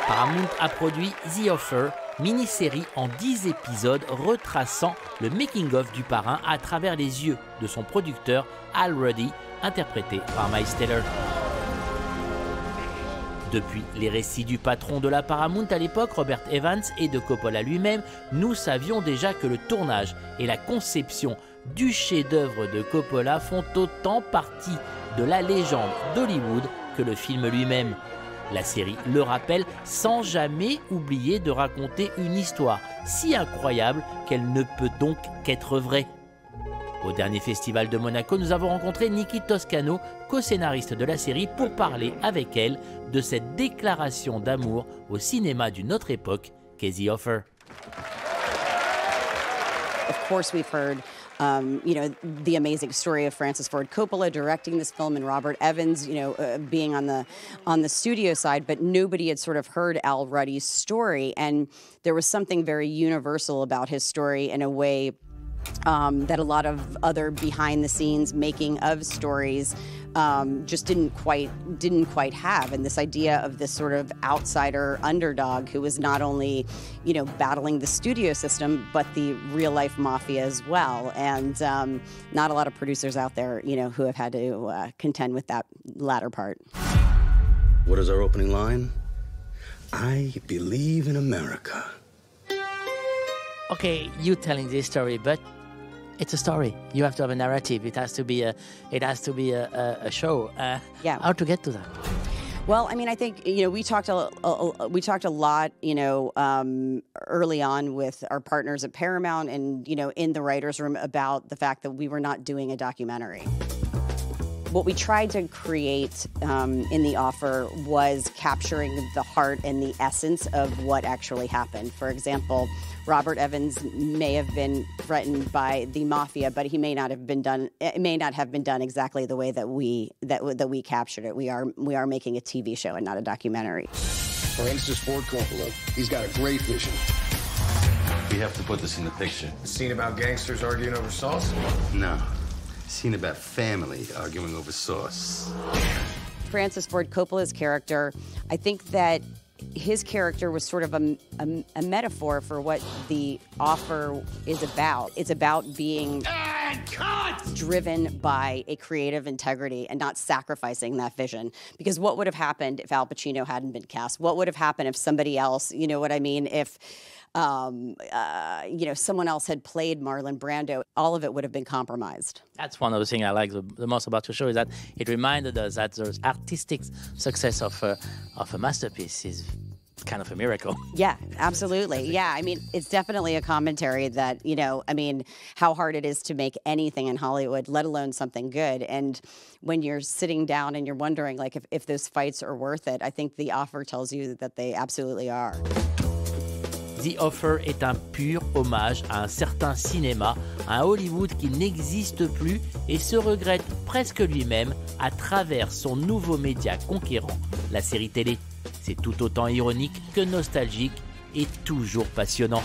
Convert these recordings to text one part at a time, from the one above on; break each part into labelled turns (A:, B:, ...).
A: Paramount a produit The Offer, mini-série en 10 épisodes retraçant le making-of du Parrain à travers les yeux de son producteur Ruddy, interprété par Miles Teller. Depuis les récits du patron de la Paramount à l'époque, Robert Evans, et de Coppola lui-même, nous savions déjà que le tournage et la conception du chef-d'œuvre de Coppola font autant partie de la légende d'Hollywood que le film lui-même. La série le rappelle sans jamais oublier de raconter une histoire si incroyable qu'elle ne peut donc qu'être vraie. Au dernier festival de Monaco, nous avons rencontré Nikki Toscano, co-scénariste de la série, pour parler avec elle de cette déclaration d'amour au cinéma d'une autre époque qu'est The Offer.
B: Of course, we've heard the amazing story of Francis Ford Coppola directing this film and Robert Evans, being on the studio side, but nobody had sort of heard Al Ruddy's story, and there was something very universal about his story in a way that a lot of other behind-the-scenes making-of stories just didn't quite have. And this idea of this sort of outsider underdog who was not only, battling the studio system, but the real-life mafia as well. And not a lot of producers out there, who have had to contend with that latter part.
C: What is our opening line? I believe in America.
A: Okay, you telling this story, but it's a story. You have to have a narrative. It has to be a show.
B: Yeah.
A: How to get to that?
B: Well, I mean, I think we talked a lot, early on with our partners at Paramount and in the writers' room about the fact that we were not doing a documentary. What we tried to create in The Offer was capturing the heart and the essence of what actually happened. For example, Robert Evans may have been threatened by the mafia, but he may not have been done. It may not have been done exactly the way that we captured it. We are making a TV show and not a documentary.
D: Francis Ford Coppola, he's got a great vision.
C: We have to put this in the picture.
D: A scene about gangsters arguing over sauce?
C: No. Scene about family arguing over sauce.
B: Francis Ford Coppola's character, I think that his character was sort of a metaphor for what The Offer is about. It's about being driven by a creative integrity and not sacrificing that vision. Because what would have happened if Al Pacino hadn't been cast? What would have happened if somebody else, you know what I mean, if someone else had played Marlon Brando? All of it would have been compromised. That's
A: one of the things I like the most about your show, is that it reminded us that the artistic success of a masterpiece is kind of a miracle.
B: Yeah, absolutely. Yeah, I mean, it's definitely a commentary that, how hard it is to make anything in Hollywood, let alone something good. And when you're sitting down and you're wondering, like, if those fights are worth it, I think The Offer tells you that they absolutely are.
A: The Offer est un pur hommage à un certain cinéma, un Hollywood qui n'existe plus et se regrette presque lui-même à travers son nouveau média conquérant, la série télé. C'est tout autant ironique que nostalgique et toujours passionnant.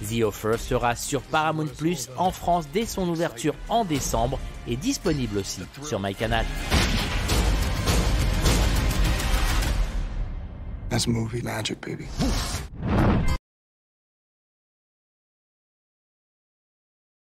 A: The Offer sera sur Paramount Plus en France dès son ouverture en décembre et disponible aussi sur CANAL.
D: That's movie magic, baby.